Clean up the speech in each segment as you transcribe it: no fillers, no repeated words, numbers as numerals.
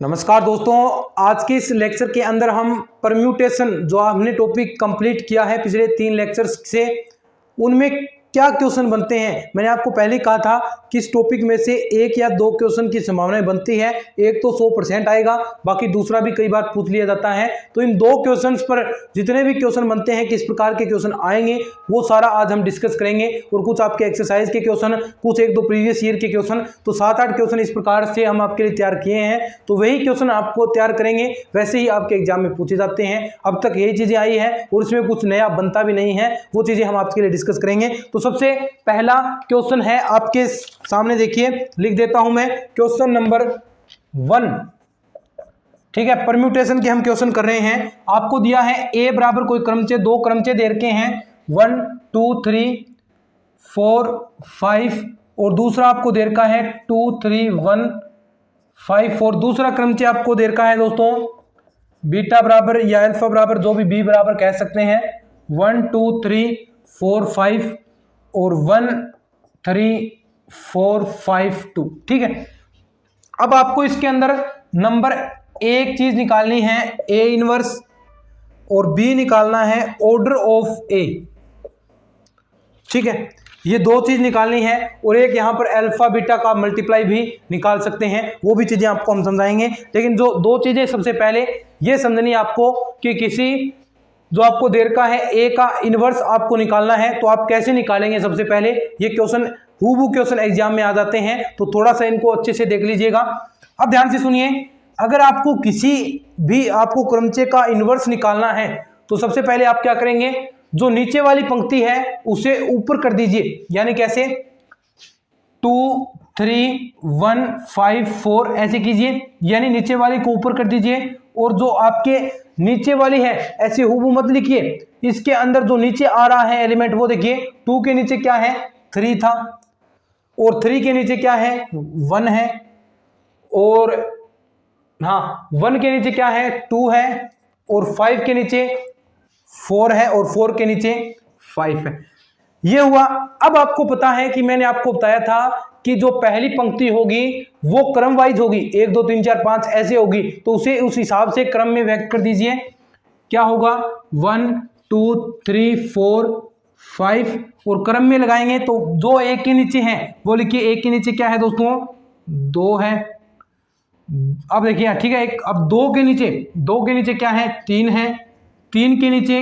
नमस्कार दोस्तों, आज के इस लेक्चर के अंदर हम परम्यूटेशन जो हमने टॉपिक कंप्लीट किया है पिछले 3 लेक्चर्स से, उनमें क्या क्वेश्चन बनते हैं। मैंने आपको पहले ही कहा था कि इस टॉपिक में से 1 या 2 क्वेश्चन की संभावनाएं बनती है। एक तो 100% आएगा, बाकी दूसरा भी कई बार पूछ लिया जाता है। तो इन 2 क्वेश्चंस पर जितने भी क्वेश्चन बनते हैं, किस प्रकार के क्वेश्चन आएंगे, वो सारा आज हम डिस्कस करेंगे। और कुछ आपके एक्सरसाइज के क्वेश्चन, कुछ 1-2 प्रीवियस ईयर के क्वेश्चन, तो 7-8 क्वेश्चन इस प्रकार से हम आपके लिए तैयार किए हैं। तो वही क्वेश्चन आपको तैयार करेंगे, वैसे ही आपके एग्जाम में पूछे जाते हैं। अब तक यही चीजें आई है और इसमें कुछ नया बनता भी नहीं है, वो चीजें हम आपके लिए डिस्कस करेंगे। तो सबसे पहला क्वेश्चन है आपके सामने, देखिए लिख देता हूं मैं, क्वेश्चन नंबर 1। ठीक है, परम्यूटेशन के हम क्वेश्चन कर रहे हैं। आपको दिया है ए बराबर कोई क्रमचय, 2 क्रमचय दे रखे हैं 1 2 3 4 5, और दूसरा आपको दे रखा है 2 3 1 5 4। दूसरा क्रमचय आपको दे रखा है दोस्तों बीटा बराबर या अल्फा बराबर, जो भी बी बराबर कह सकते हैं, 1 2 3 4 5 और 1 3 4 5 2। ठीक है, अब आपको इसके अंदर नंबर एक चीज निकालनी है ए इनवर्स, और बी निकालना है ऑर्डर ऑफ ए। ठीक है, ये 2 चीज निकालनी है, और एक यहां पर अल्फा बीटा का मल्टीप्लाई भी निकाल सकते हैं, वो भी चीजें आपको हम समझाएंगे। लेकिन जो 2 चीजें सबसे पहले ये समझनी है आपको कि किसी जो आपको दे रखा है ए का इनवर्स आपको निकालना है, तो आप कैसे निकालेंगे। सबसे पहले ये क्वेश्चन हूबहू क्वेश्चन एग्जाम में आ जाते हैं, तो थोड़ा सा इनको अच्छे से देख लीजिएगा। अब ध्यान से सुनिए, अगर आपको किसी भी आपको क्रमचय का इनवर्स निकालना है, तो सबसे पहले आप क्या करेंगे, जो नीचे वाली पंक्ति है उसे ऊपर कर दीजिए। यानी कैसे, 2 3 1 5 4 ऐसे कीजिए, यानी नीचे वाली को ऊपर कर दीजिए। और जो आपके नीचे वाली है ऐसे हूबहू मत लिखिए, इसके अंदर जो नीचे आ रहा है एलिमेंट वो देखिए, 2 के नीचे क्या है 3 था, और 3 के नीचे क्या है 1 है, और हाँ 1 के नीचे क्या है 2 है, और 5 के नीचे 4 है, और 4 के नीचे 5 है। ये हुआ। अब आपको पता है कि मैंने आपको बताया था कि जो पहली पंक्ति होगी वो क्रम वाइज होगी, 1 2 3 4 5 ऐसे होगी, तो उसे उस हिसाब से क्रम में व्यक्त कर दीजिए। क्या होगा 1 2 3 4 5, और क्रम में लगाएंगे तो जो एक के नीचे है वो लिखिए, एक के नीचे क्या है दोस्तों 2 है। अब देखिए, ठीक है, अब 2 के नीचे क्या है 3 है, 3 के नीचे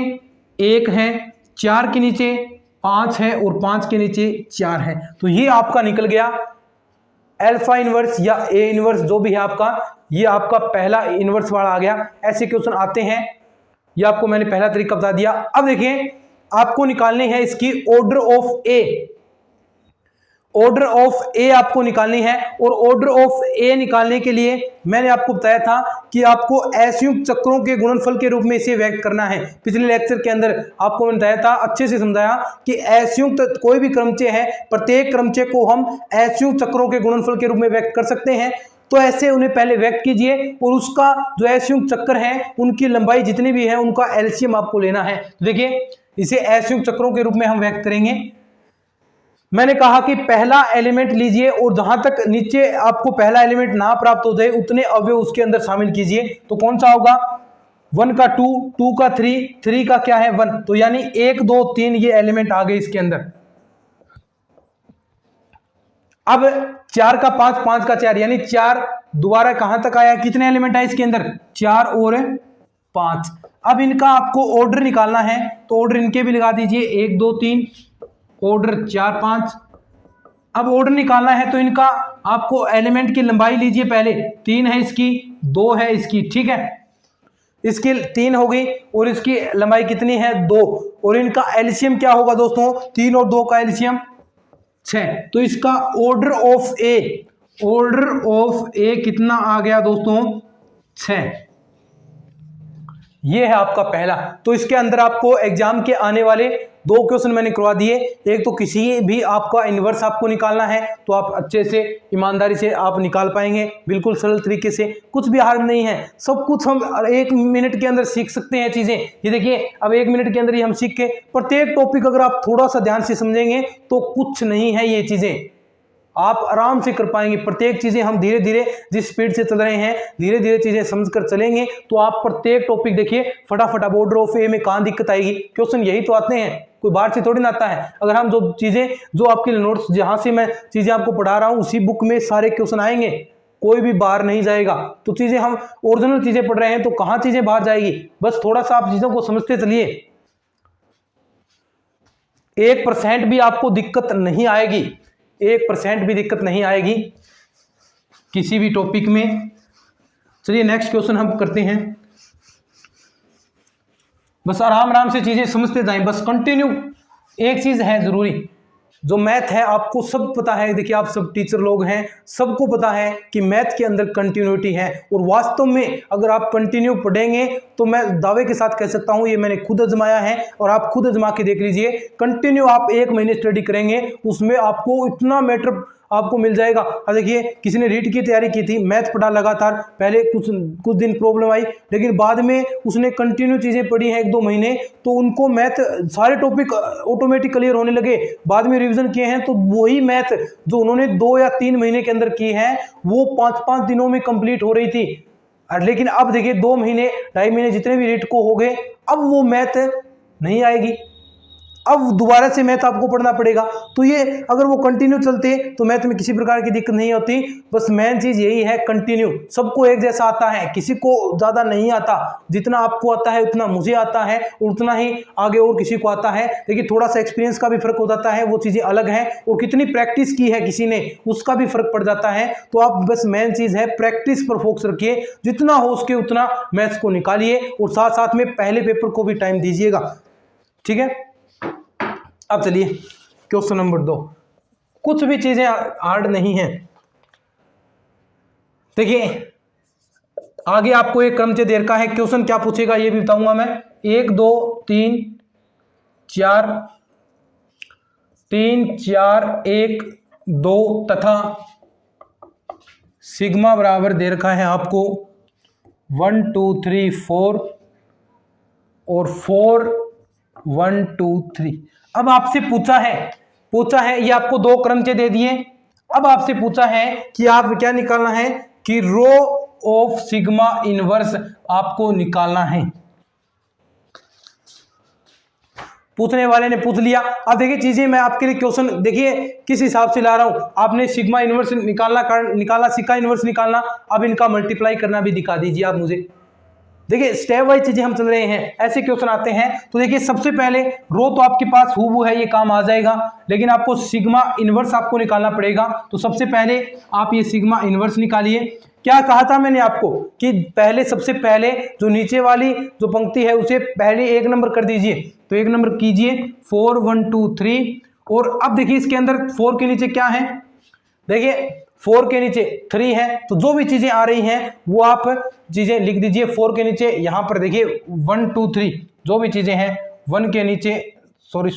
1 है, 4 के नीचे 5 है, और 5 के नीचे 4 है। तो ये आपका निकल गया अल्फा इनवर्स या ए इनवर्स, जो भी है आपका, ये आपका पहला इनवर्स वाला आ गया। ऐसे क्वेश्चन आते हैं, ये आपको मैंने पहला तरीका बता दिया। अब देखिए, आपको निकालनी है इसकी order of A. Order of A आपको निकालनी है, और ऑर्डर ऑफ ए निकालने के लिए मैंने आपको बताया था कि आपको असंयुक्त चक्रों के गुणनफल के रूप में इसे व्यक्त करना है। पिछले लेक्चर के अंदर आपको मैंने बताया था, अच्छे से समझाया कि असंयुक्त कोई भी क्रमचय है, प्रत्येक क्रमचय को हम असंयुक्त चक्रों के गुणनफल के रूप में व्यक्त कर सकते हैं। तो ऐसे उन्हें पहले व्यक्त कीजिए, और उसका जो असंयुक्त चक्र है उनकी लंबाई जितनी भी है उनका एलसीएम आपको लेना है। देखिए, इसे असंयुक्त चक्रों के रूप में हम व्यक्त करेंगे। मैंने कहा कि पहला एलिमेंट लीजिए, और जहां तक नीचे आपको पहला एलिमेंट ना प्राप्त हो जाए उतने अवयव उसके अंदर शामिल कीजिए। तो कौन सा होगा, 1 का 2, 2 का 3, 3 का क्या है 1, तो यानी 1 2 3 ये एलिमेंट आ गए इसके अंदर। अब 4 का 5, 5 का 4, यानी 4 दोबारा कहां तक आया, कितने एलिमेंट आए इसके अंदर 4 और 5। अब इनका आपको ऑर्डर निकालना है, तो ऑर्डर इनके भी लगा दीजिए, 1 2 3, ऑर्डर 4 5। अब ऑर्डर निकालना है तो इनका आपको एलिमेंट की लंबाई लीजिए, पहले 3 है इसकी, 2 है इसकी। ठीक है, इसकी 3 हो गई, और इसकी लंबाई कितनी है 2, और इनका एलसीएम क्या होगा दोस्तों, 3 और 2 का एलसीएम 6। तो इसका ऑर्डर ऑफ ए कितना आ गया दोस्तों 6। ये है आपका पहला। तो इसके अंदर आपको एग्जाम के आने वाले 2 क्वेश्चन मैंने करवा दिए। एक तो किसी भी आपका इन्वर्स आपको निकालना है, तो आप अच्छे से ईमानदारी से आप निकाल पाएंगे, बिल्कुल सरल तरीके से, कुछ भी हार्ड नहीं है, सब कुछ हम 1 मिनट के अंदर सीख सकते हैं चीज़ें। ये देखिए, अब 1 मिनट के अंदर ही हम सीख के, प्रत्येक टॉपिक अगर आप थोड़ा सा ध्यान से समझेंगे तो कुछ नहीं है ये चीज़ें। आप आराम से कर पाएंगे। प्रत्येक चीजें हम धीरे धीरे जिस स्पीड से चल रहे हैं धीरे धीरे चीजें समझकर चलेंगे तो आप प्रत्येक टॉपिक देखिए फटाफट। अब ऑर्डर ऑफ ए में कहाँ दिक्कत आएगी, क्वेश्चन यही तो आते हैं, कोई बाहर से थोड़ी ना आता है। अगर हम जो चीजें जो आपके नोट्स जहां से मैं चीजें आपको पढ़ा रहा हूं उसी बुक में सारे क्वेश्चन आएंगे, कोई भी बाहर नहीं जाएगा। तो चीजें हम ओरिजिनल चीजें पढ़ रहे हैं तो कहां चीजें बाहर जाएगी। बस थोड़ा सा आप चीजों को समझते चलिए, 1% भी आपको दिक्कत नहीं आएगी, 1% भी दिक्कत नहीं आएगी किसी भी टॉपिक में। चलिए नेक्स्ट क्वेश्चन हम करते हैं। बस आराम आराम से चीजें समझते जाएं, बस कंटिन्यू। एक चीज है जरूरी, जो मैथ है आपको सब पता है, देखिए आप सब टीचर लोग हैं, सबको पता है कि मैथ के अंदर कंटिन्यूटी है। और वास्तव में अगर आप कंटिन्यू पढ़ेंगे तो मैं दावे के साथ कह सकता हूं, ये मैंने खुद आजमाया है और आप खुद आजमा के देख लीजिए। कंटिन्यू आप 1 महीने स्टडी करेंगे उसमें आपको इतना मैटर आपको मिल जाएगा। अब देखिए किसी ने रीट की तैयारी की थी, मैथ पढ़ा लगातार, पहले कुछ दिन प्रॉब्लम आई, लेकिन बाद में उसने कंटिन्यू चीजें पढ़ी हैं 1-2 महीने, तो उनको मैथ सारे टॉपिक ऑटोमेटिक क्लियर होने लगे। बाद में रिवीजन किए हैं तो वही मैथ जो उन्होंने 2 या 3 महीने के अंदर की है वो 5-5 दिनों में कंप्लीट हो रही थी। लेकिन अब देखिए 2 महीने 2.5 महीने जितने भी रीट को हो गए, अब वो मैथ नहीं आएगी, अब दोबारा से मैथ आपको पढ़ना पड़ेगा। तो ये अगर वो कंटिन्यू चलते तो मैथ में किसी प्रकार की दिक्कत नहीं होती। बस मेन चीज यही है कंटिन्यू। सबको एक जैसा आता है, किसी को ज्यादा नहीं आता, जितना आपको आता है उतना मुझे आता है, उतना ही आगे और किसी को आता है। देखिए थोड़ा सा एक्सपीरियंस का भी फर्क हो जाता है, वो चीजें अलग है, और कितनी प्रैक्टिस की है किसी ने उसका भी फर्क पड़ जाता है। तो आप बस मेन चीज है प्रैक्टिस पर फोकस रखिए, जितना हो उसके उतना मैथ्स को निकालिए और साथ साथ में पहले पेपर को भी टाइम दीजिएगा, ठीक है। अब चलिए क्वेश्चन नंबर 2, कुछ भी चीजें हार्ड नहीं है। देखिए आगे आपको एक क्रम से दे रखा है, क्वेश्चन क्या पूछेगा ये भी बताऊंगा मैं। 1 2 3 4 3 4 1 2 तथा सिग्मा बराबर दे रखा है आपको 1 2 3 4 और 4 1 2 3। अब आपसे पूछा है ये आपको 2 क्रम से दे दिए। अब आपसे पूछा है कि आप क्या निकालना है कि रो ऑफ सिग्मा इनवर्स आपको निकालना है। पूछने वाले ने पूछ लिया। अब देखिए चीजें मैं आपके लिए क्वेश्चन देखिए किस हिसाब से ला रहा हूं। आपने सिग्मा इनवर्स निकाला सिक्का इनवर्स निकालना, अब इनका मल्टीप्लाई करना भी दिखा दीजिए आप मुझे। देखिए स्टेप वाइज चीजें हम चल रहे हैं, ऐसे क्वेश्चन आते हैं। तो देखिए सबसे पहले रो तो आपके पास हूबहू है, ये काम आ जाएगा, लेकिन आपको सिग्मा इनवर्स आपको निकालना पड़ेगा। तो सबसे पहले आप ये सिग्मा इनवर्स निकालिए। क्या कहा था मैंने आपको कि पहले सबसे पहले जो नीचे वाली जो पंक्ति है उसे पहले 1 नंबर कर दीजिए। तो 1 नंबर कीजिए 4 1 2 3। और अब देखिए इसके अंदर 4 के नीचे क्या है, देखिए 4 के नीचे 3 है। तो जो भी चीजें आ रही हैं वो आप चीजें लिख दीजिए 4 के नीचे। यहां पर देखिए 1 2 3 जो भी चीजें हैं 1 के नीचे सॉरी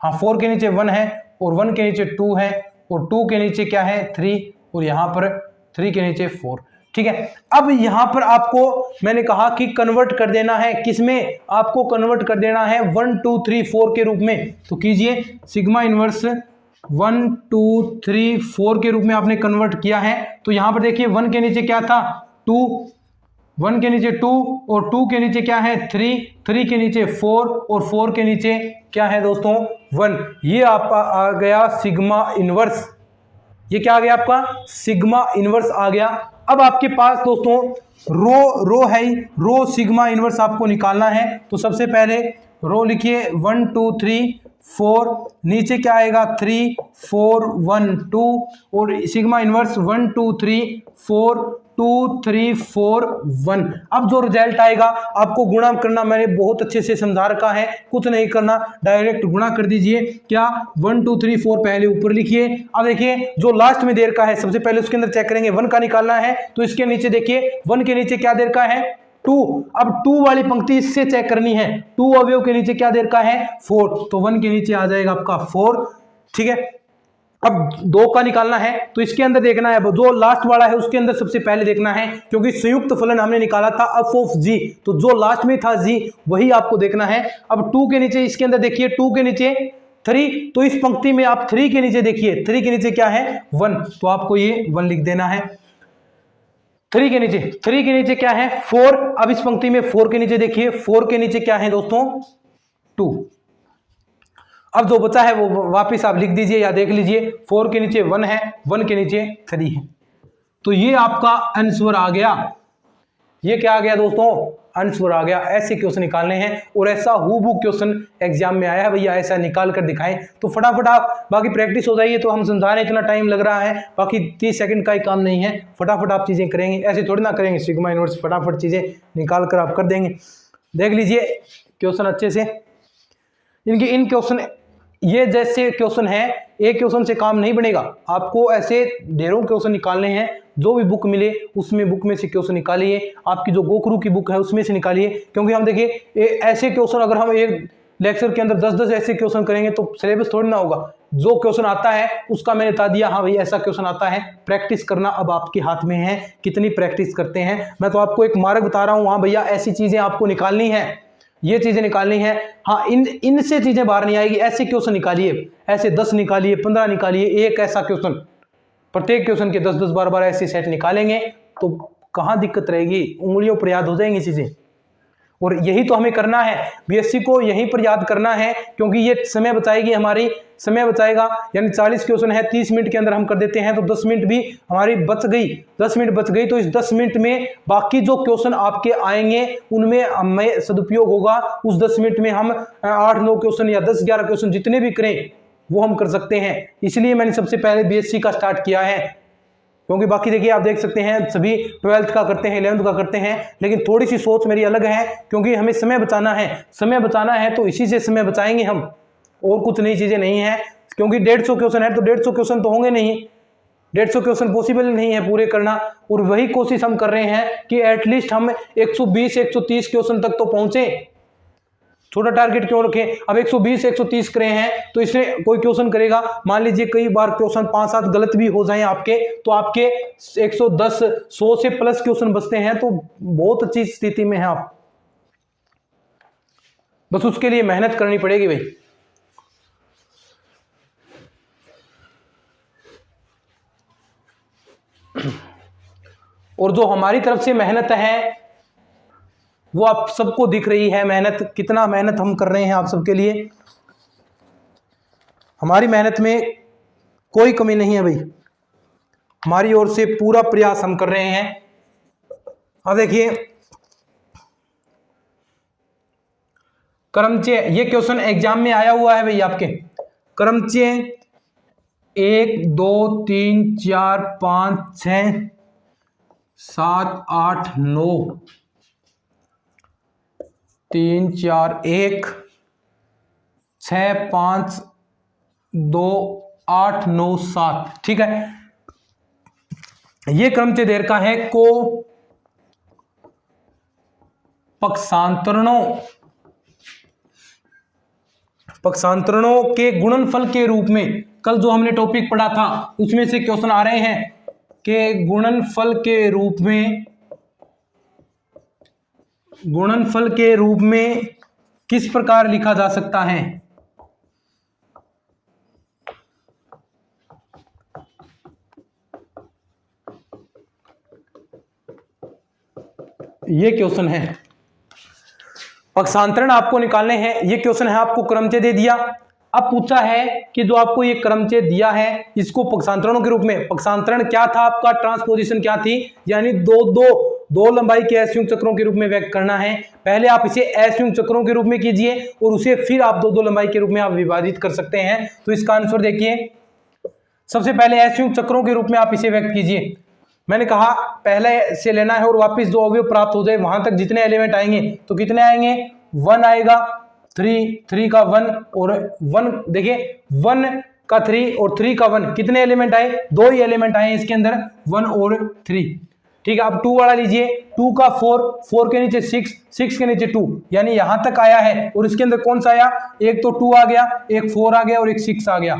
हाँ 4 के नीचे 1 है और 1 के नीचे 2 है और 2 के नीचे क्या है 3 और यहां पर 3 के नीचे 4, ठीक है। अब यहां पर आपको मैंने कहा कि कन्वर्ट कर देना है, किसमें आपको कन्वर्ट कर देना है 1 2 3 4 के रूप में। तो कीजिए सिग्मा इनवर्स 1 2 3 4 के रूप में आपने कन्वर्ट किया है। तो यहां पर देखिए 1 के नीचे क्या था 2, 1 के नीचे 2 और 2 के नीचे क्या है 3, 3 के नीचे 4 और 4 के नीचे क्या है दोस्तों 1। ये आपका आ गया सिग्मा इनवर्स, ये क्या आ गया आपका सिग्मा इनवर्स आ गया। अब आपके पास दोस्तों रो है, रो सिग्मा इनवर्स आपको निकालना है। तो सबसे पहले रो लिखिए 1 2 3 4, नीचे क्या आएगा 3 4 1 2 और सिग्मा इनवर्स 1 2 3 4 2 3 4 1। अब जो रिजल्ट आएगा आपको गुणा करना मैंने बहुत अच्छे से समझा रखा है, कुछ नहीं करना, डायरेक्ट गुणा कर दीजिए। क्या 1 2 3 4 पहले ऊपर लिखिए। अब देखिए जो लास्ट में दे रखा है सबसे पहले उसके अंदर चेक करेंगे 1 का निकालना है। तो इसके नीचे देखिए 1 के नीचे क्या दे रखा है 2। अब 2 वाली पंक्ति इससे चेक करनी है, 2 अवयव के नीचे क्या दे रखा है 4। तो 1 के नीचे आ जाएगा आपका 4, ठीक है। अब 2 का निकालना है तो इसके अंदर देखना है जो लास्ट वाला है उसके अंदर सबसे पहले देखना है, क्योंकि संयुक्त फलन हमने निकाला था एफ ऑफ जी, तो जो लास्ट में था जी वही आपको देखना है। अब 2 के नीचे इसके अंदर देखिए 2 के नीचे 3, तो इस पंक्ति में आप 3 के नीचे देखिए, 3 के नीचे क्या है 1, तो आपको ये 1 लिख देना है। 3 के नीचे क्या है 4, अब इस पंक्ति में 4 के नीचे देखिए, 4 के नीचे क्या है दोस्तों 2। अब जो बचा है वो वापस आप लिख दीजिए या देख लीजिए, 4 के नीचे 1 है, 1 के नीचे 3 है। तो ये आपका आंसर आ गया। ये क्या आ गया दोस्तों, आंसर आ गया। ऐसे क्वेश्चन निकालने हैं और ऐसा हूबहू क्वेश्चन एग्जाम में आया है भैया, ऐसा निकाल कर दिखाएं। तो फटाफट आप बाकी प्रैक्टिस हो जाइए। तो हम समझा रहे इतना टाइम लग रहा है, बाकी 30 सेकंड का ही काम नहीं है, फटाफट आप चीजें करेंगे। ऐसे थोड़ी ना करेंगे सिग्मा इनवर्स, फटाफट चीजें निकाल कर आप कर देंगे। देख लीजिए क्वेश्चन अच्छे से, इनके इन क्वेश्चन, ये जैसे क्वेश्चन है, एक क्वेश्चन से काम नहीं बनेगा, आपको ऐसे ढेरों क्वेश्चन निकालने हैं। जो भी बुक मिले उसमें बुक में से क्वेश्चन निकालिए, आपकी जो गोखरू की बुक है उसमें से निकालिए। क्योंकि हम देखिए ऐसे क्वेश्चन अगर हम एक लेक्चर के अंदर 10-10 ऐसे क्वेश्चन करेंगे तो सिलेबस थोड़ी ना होगा। जो क्वेश्चन आता है उसका मैंने बता दिया, हाँ भाई ऐसा क्वेश्चन आता है। प्रैक्टिस करना अब आपके हाथ में है, कितनी प्रैक्टिस करते हैं। मैं तो आपको एक मार्ग बता रहा हूँ, हाँ भैया ऐसी चीजें आपको निकालनी है, ये चीजें निकालनी है। हाँ इनसे चीजें बाहर नहीं आएगी। ऐसे क्वेश्चन निकालिए, ऐसे 10 निकालिए, 15 निकालिए, एक ऐसा क्वेश्चन, प्रत्येक क्वेश्चन के 10-10 बार ऐसे सेट निकालेंगे तो कहाँ दिक्कत रहेगी, उंगलियों पर याद हो जाएंगी चीजें। और यही तो हमें करना है, बीएससी को यहीं पर याद करना है, क्योंकि ये समय बचाएगी हमारी, समय बचाएगा। यानी 40 क्वेश्चन है, 30 मिनट के अंदर हम कर देते हैं, तो 10 मिनट भी हमारी बच गई, 10 मिनट बच गई। तो इस 10 मिनट में बाकी जो क्वेश्चन आपके आएंगे उनमें हमें सदुपयोग होगा। उस 10 मिनट में हम 8-9 क्वेश्चन या 10-11 क्वेश्चन जितने भी करें वो हम कर सकते हैं। इसलिए मैंने सबसे पहले बीएससी का स्टार्ट किया है, क्योंकि बाकी देखिए आप देख सकते हैं सभी 12th का करते हैं, 11th का करते हैं, लेकिन थोड़ी सी सोच मेरी अलग है, क्योंकि हमें समय बचाना है। समय बचाना है तो इसी से समय बचाएंगे हम, और कुछ नई चीजें नहीं है। क्योंकि 150 क्वेश्चन है तो 150 क्वेश्चन तो होंगे नहीं, 150 क्वेश्चन पॉसिबल नहीं है पूरे करना। और वही कोशिश हम कर रहे हैं कि एटलीस्ट हम 120-130 क्वेश्चन तक तो पहुंचे। छोटा टारगेट क्यों रखें, अब 120-130 करे हैं तो इसमें कोई क्वेश्चन करेगा, मान लीजिए कई बार क्वेश्चन 5-7 गलत भी हो जाएं आपके, तो आपके 110-100 से प्लस क्वेश्चन बचते हैं, तो बहुत अच्छी स्थिति में है आप। बस उसके लिए मेहनत करनी पड़ेगी भाई। और जो हमारी तरफ से मेहनत है वो आप सबको दिख रही है, मेहनत, कितना मेहनत हम कर रहे हैं आप सबके लिए। हमारी मेहनत में कोई कमी नहीं है भाई, हमारी ओर से पूरा प्रयास हम कर रहे हैं। अब देखिए क्रमचय, ये क्वेश्चन एग्जाम में आया हुआ है भाई आपके। क्रमचय 1 2 3 4 5 6 7 8 9 3 4 1 6 5 2 8 9 7, ठीक है। ये क्रमचय दे रखा है को पक्षांतरणों के गुणनफल के रूप में, कल जो हमने टॉपिक पढ़ा था उसमें से क्वेश्चन आ रहे हैं कि गुणनफल के रूप में किस प्रकार लिखा जा सकता है। ये क्वेश्चन है, पक्षांतरण आपको निकालने हैं। ये क्वेश्चन है, आपको क्रमचय दे दिया। अब पूछा है कि जो आपको ये क्रमचय दिया है इसको पक्षांतरणों के रूप में, पक्षांतरण क्या था आपका, ट्रांसपोजिशन क्या थी, यानी दो लंबाई के असंयुक्त चक्रों के रूप में व्यक्त करना है। पहले आप इसे असंयुक्त चक्रों के रूप में कीजिए और उसे फिर आप दो लंबाई के रूप में आप विभाजित कर सकते हैं। तो इसका आंसर देखिए, सबसे पहले असंयुक्त चक्रों के रूप में आप इसे व्यक्त कीजिए। मैंने कहा पहले से लेना है और वापस जो अवयव प्राप्त हो जाए वहां तक जितने एलिमेंट आएंगे, तो कितने आएंगे, 1 आएगा, 3 का 1 और 1, देखिए 1 का 3 और 3 का 1, कितने एलिमेंट आए, 2 ही एलिमेंट आए इसके अंदर, 1 और 3, ठीक है। अब 2 वाला लीजिए, 2 का 4 के नीचे 6 के नीचे 2, यानी यहां तक आया है। और इसके अंदर कौन सा आया, एक तो 2 आ गया, एक 4 आ गया और एक 6 आ गया,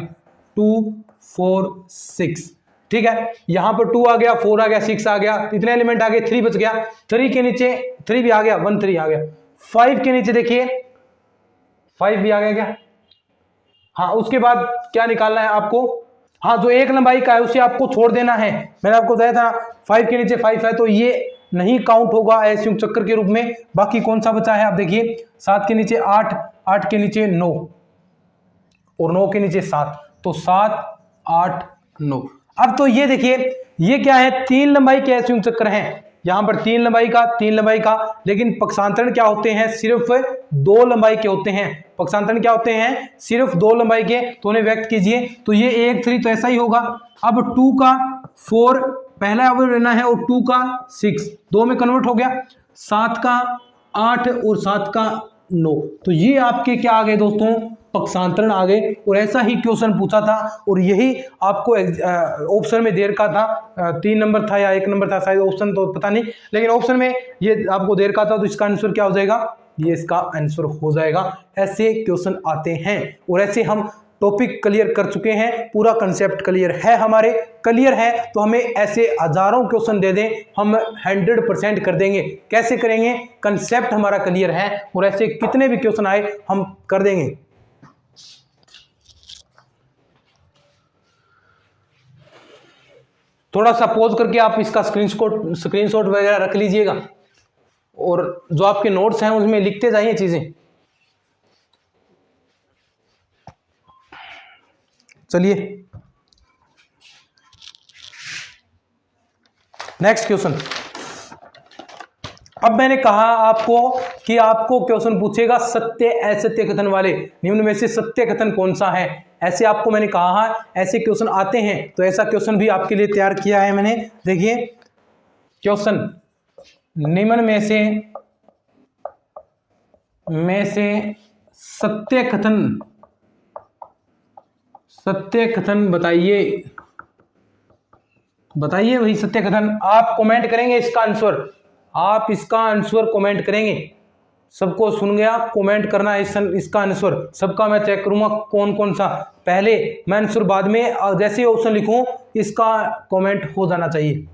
2 4 6, ठीक है। यहां पर 2 आ गया, 4 आ गया, 6 आ गया, इतने एलिमेंट आ गए, 3 बच गया, 3 के नीचे 3 भी आ गया, 1 3 आ गया। 5 के नीचे देखिए 5 भी आ गया क्या, हाँ, उसके बाद क्या निकालना है आपको, हाँ जो एक लंबाई का है उसे आपको छोड़ देना है। मैंने आपको बताया था 5 के नीचे 5 है तो ये नहीं काउंट होगा असंयुक्त चक्कर के रूप में। बाकी कौन सा बचा है आप देखिए, 7 के नीचे 8, 8 के नीचे 9 और 9 के नीचे 7, तो 7 8 9। अब तो ये देखिए ये क्या है, 3 लंबाई के असंयुक्त चक्र हैं, यहां पर 3 लंबाई का 3 लंबाई का, लेकिन पक्षांतरण क्या होते हैं, सिर्फ 2 लंबाई के होते हैं। पक्षांतरण क्या होते हैं, सिर्फ 2 लंबाई के, तो उन्हें व्यक्त कीजिए। तो ये 1 3 तो ऐसा ही होगा। अब 2 का 4 पहला अवयव लेना है और 2 का 6 2 में कन्वर्ट हो गया, 7 का 8 और 7 का 9। तो ये आपके क्या आ गए दोस्तों, पक्षांतरण आ गए। और ऐसा ही क्वेश्चन पूछा था और यही आपको ऑप्शन में दे रखा था, 3 नंबर था या 1 नंबर था शायद, ऑप्शन तो पता नहीं, लेकिन ऑप्शन में ये आपको दे रखा था। तो इसका आंसर क्या हो जाएगा, ये इसका आंसर हो जाएगा। ऐसे क्वेश्चन आते हैं और ऐसे हम टॉपिक क्लियर कर चुके हैं, पूरा कंसेप्ट क्लियर है हमारे, क्लियर है तो हमें ऐसे हजारों क्वेश्चन दे दें, हम 100% कर देंगे। कैसे करेंगे, कंसेप्ट हमारा क्लियर है और ऐसे कितने भी क्वेश्चन आए हम कर देंगे। थोड़ा सा पॉज करके आप इसका स्क्रीनशॉट वगैरह रख लीजिएगा और जो आपके नोट्स हैं उसमें लिखते जाइए चीजें। चलिए नेक्स्ट क्वेश्चन। अब मैंने कहा आपको कि आपको क्वेश्चन पूछेगा सत्य असत्य कथन वाले, निम्न में से सत्य कथन कौन सा है, ऐसे आपको मैंने कहा ऐसे क्वेश्चन आते हैं। तो ऐसा क्वेश्चन भी आपके लिए तैयार किया है मैंने। देखिए क्वेश्चन, निम्न में से सत्य कथन बताइए वही सत्य कथन। आप कमेंट करेंगे इसका आंसर, आप इसका आंसर कमेंट करेंगे। सबको सुन गया, कमेंट करना इसका आंसर। सबका मैं चेक करूंगा कौन कौन सा, पहले मैं आंसर बाद में, जैसे ही ऑप्शन लिखूं इसका कमेंट हो जाना चाहिए,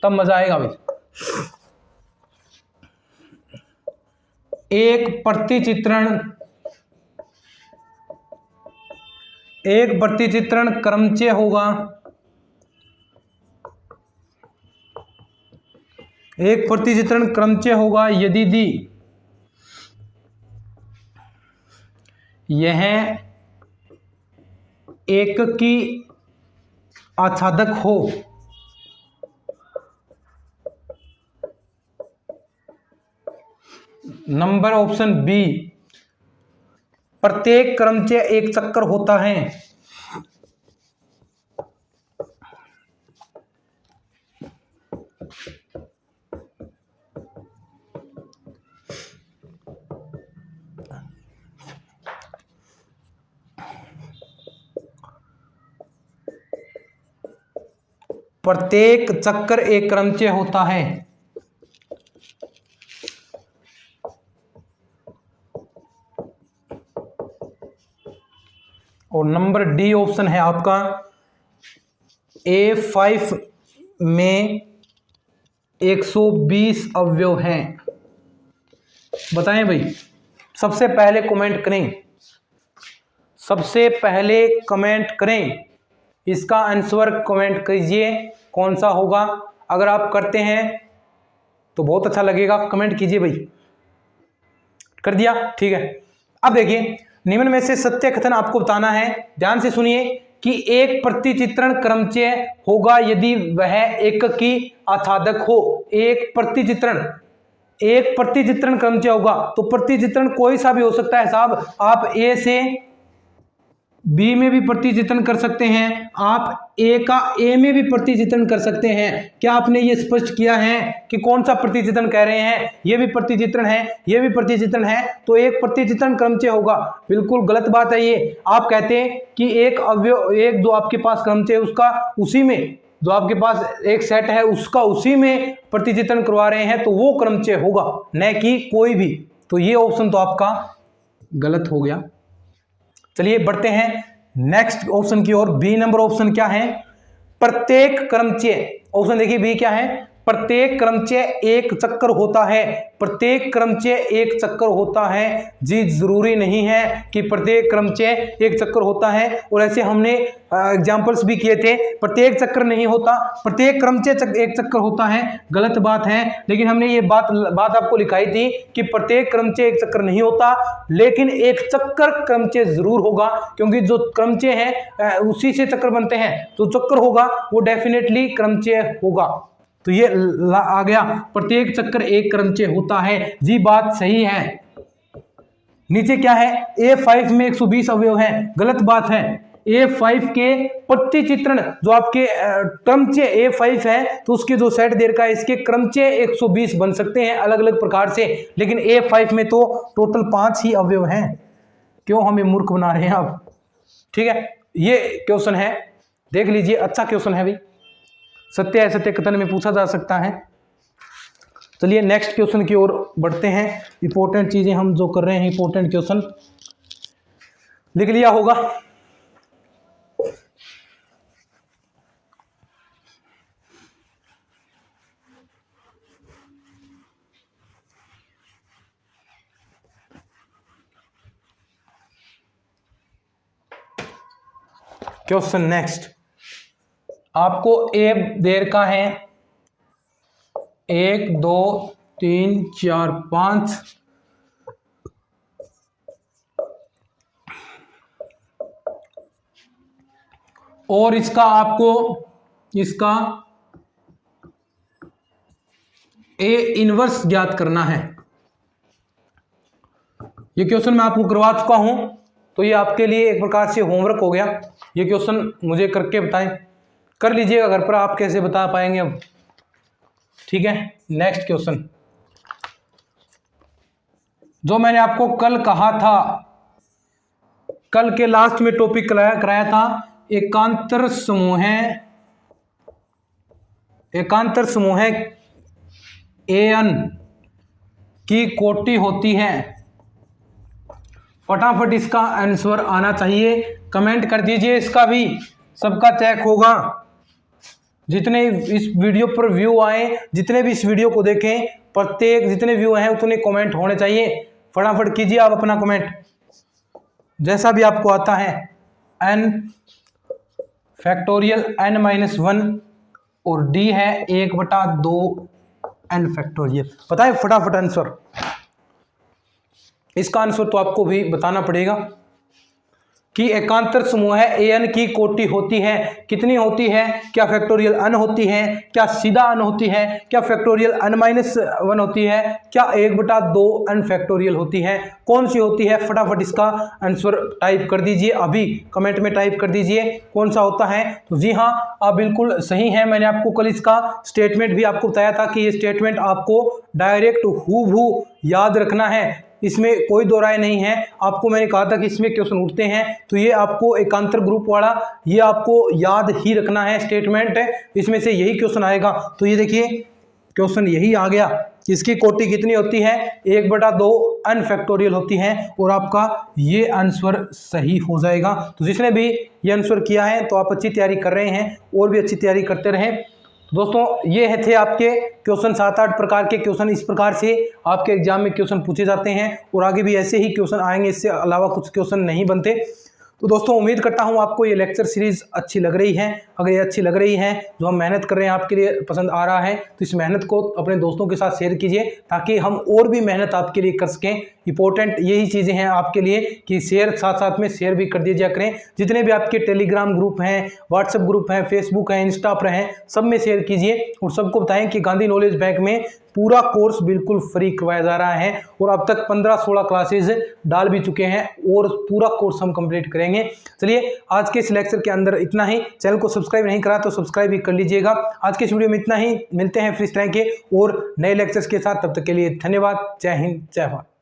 तब मजा आएगा भाई। एक प्रतिचित्रण क्रमचय होगा, एक प्रतिचित्रण क्रमचय होगा यदि यह एककी आच्छादक हो। नंबर ऑप्शन बी, प्रत्येक क्रमचय एक चक्कर होता है। प्रत्येक चक्कर एक क्रमचय होता है। और नंबर डी ऑप्शन है आपका, A5 में 120 अवयव हैं। बताएं भाई, सबसे पहले कमेंट करें, सबसे पहले कमेंट करें, इसका आंसर कमेंट कीजिए कौन सा होगा। अगर आप करते हैं तो बहुत अच्छा लगेगा, कमेंट कीजिए भाई। कर दिया, ठीक है। अब देखिए निम्न में से सत्य कथन आपको बताना है, ध्यान से सुनिए, कि एक प्रतिचित्रण क्रमचय होगा यदि वह एककी आच्छादक हो। एक प्रतिचित्रण क्रमचय होगा, तो प्रतिचित्रण कोई सा भी हो सकता है साहब। आप ए से बी में भी प्रतिचित्रण कर सकते हैं, आप ए का ए में भी प्रतिचित्रण कर सकते हैं। क्या आपने ये स्पष्ट किया है कि कौन सा प्रतिचित्रण कह रहे हैं, ये भी प्रतिचित्रण है, ये भी प्रतिचित्रण है, तो एक प्रतिचित्रण क्रमचय होगा। बिल्कुल गलत बात है ये। आप कहते हैं कि एक अवयव, एक जो आपके पास क्रमचय है उसका उसी में, जो आपके पास एक सेट है उसका उसी में प्रतिचित्रण करवा रहे हैं, तो वो क्रमचय होगा, न कि कोई भी। तो ये ऑप्शन तो आपका गलत हो गया। चलिए बढ़ते हैं नेक्स्ट ऑप्शन की ओर। बी नंबर ऑप्शन क्या है, प्रत्येक क्रमचय। ऑप्शन देखिए बी क्या है, प्रत्येक क्रमचय एक चक्कर होता है, प्रत्येक क्रमचय एक चक्कर होता है जी, जरूरी नहीं है कि प्रत्येक क्रमचय एक चक्कर होता है। और ऐसे हमने एग्जाम्पल्स भी किए थे, प्रत्येक चक्कर नहीं होता, प्रत्येक क्रमचय एक चक्कर होता है, गलत बात है। लेकिन हमने ये बात आपको लिखाई थी कि प्रत्येक क्रमचय एक चक्कर नहीं होता, लेकिन एक चक्कर क्रमचय जरूर होगा, क्योंकि जो क्रमचय है उसी से चक्कर बनते हैं, तो चक्कर होगा वो डेफिनेटली क्रमचय होगा। तो ये आ गया, प्रत्येक चक्कर एक क्रमचय होता है जी, बात सही है। नीचे क्या है, A5 में 120 अवयव हैं, गलत बात है। A5 के प्रतिचित्रण जो आपके क्रमचय A5 है, तो उसके जो सेट दे रखा है, इसके क्रमचय 120 बन सकते हैं अलग अलग प्रकार से, लेकिन A5 में तो टोटल 5 ही अवयव हैं। क्यों हमें मूर्ख बना रहे हैं आप? ठीक है, ये क्वेश्चन है, देख लीजिए, अच्छा क्वेश्चन है भाई, सत्य असत्य कथन में पूछा जा सकता है। चलिए नेक्स्ट क्वेश्चन की ओर बढ़ते हैं। इंपॉर्टेंट चीजें हम जो कर रहे हैं, इंपॉर्टेंट क्वेश्चन लिख लिया होगा। क्वेश्चन नेक्स्ट, आपको ए देर का है 1 2 3 4 5, और इसका आपको इसका ए इनवर्स ज्ञात करना है। ये क्वेश्चन मैं आपको करवा चुका हूं, तो ये आपके लिए एक प्रकार से होमवर्क हो गया। ये क्वेश्चन मुझे करके बताएं, कर लीजिएगा घर पर, आप कैसे बता पाएंगे अब। ठीक है, नेक्स्ट क्वेश्चन, जो मैंने आपको कल कहा था, कल के लास्ट में टॉपिक कराया था, एकांतर समूह एन की कोटि होती है। फटाफट इसका आंसर आना चाहिए, कमेंट कर दीजिए, इसका भी सबका चेक होगा। जितने इस वीडियो पर व्यू आए, जितने भी इस वीडियो को देखें, प्रत्येक जितने व्यू हैं उतने कमेंट होने चाहिए। फटाफट कीजिए आप अपना कमेंट, जैसा भी आपको आता है। n फैक्टोरियल n-1 और d है 1/2 n फैक्टोरियल। बताए फटाफट आंसर, इसका आंसर तो आपको भी बताना पड़ेगा कि एकांतर समूह है an की कोटि होती है, कितनी होती है? क्या फैक्टोरियल n होती है? क्या सीधा n होती है? क्या फैक्टोरियल n-1 होती है? क्या 1/2 n फैक्टोरियल होती है? कौन सी होती है? फटाफट इसका आंसर टाइप कर दीजिए, अभी कमेंट में टाइप कर दीजिए कौन सा होता है। तो जी हाँ, आप बिल्कुल सही हैं। मैंने आपको कल इसका स्टेटमेंट भी आपको बताया था कि ये स्टेटमेंट आपको डायरेक्ट हूबहू याद रखना है, इसमें कोई दो राय नहीं है। आपको मैंने कहा था कि इसमें क्वेश्चन उठते हैं, तो ये आपको एकांतर ग्रुप वाला ये आपको याद ही रखना है स्टेटमेंट, इसमें से यही क्वेश्चन आएगा। तो ये देखिए क्वेश्चन यही आ गया, इसकी कोटि कितनी होती है? 1/2 n फैक्टोरियल होती है, और आपका ये आंसर सही हो जाएगा। तो जिसने भी ये आंसर किया है, तो आप अच्छी तैयारी कर रहे हैं, और भी अच्छी तैयारी करते रहें। दोस्तों ये थे आपके क्वेश्चन, 7-8 प्रकार के क्वेश्चन इस प्रकार से आपके एग्जाम में क्वेश्चन पूछे जाते हैं, और आगे भी ऐसे ही क्वेश्चन आएंगे, इससे अलावा कुछ क्वेश्चन नहीं बनते। तो दोस्तों उम्मीद करता हूँ आपको ये लेक्चर सीरीज़ अच्छी लग रही है। अगर ये अच्छी लग रही है, जो हम मेहनत कर रहे हैं आपके लिए पसंद आ रहा है, तो इस मेहनत को अपने दोस्तों के साथ शेयर कीजिए, ताकि हम और भी मेहनत आपके लिए कर सकें। इंपॉर्टेंट यही चीज़ें हैं आपके लिए कि शेयर साथ साथ में शेयर भी कर दीजिए करें। जितने भी आपके टेलीग्राम ग्रुप हैं, व्हाट्सएप ग्रुप हैं, फेसबुक है, इंस्टा पर हैं, सब में शेयर कीजिए, और सबको बताएं कि गांधी नॉलेज बैंक में पूरा कोर्स बिल्कुल फ्री करवाया जा रहा है, और अब तक 15-16 क्लासेज डाल भी चुके हैं, और पूरा कोर्स हम कंप्लीट करेंगे। चलिए आज के इस लेक्चर के अंदर इतना ही। चैनल को सब्सक्राइब नहीं करा तो सब्सक्राइब भी कर लीजिएगा। आज के इस वीडियो में इतना ही, मिलते हैं फिर इस तरह के और नए लेक्चर्स के साथ। तब तक के लिए धन्यवाद। जय हिंद, जय भारत।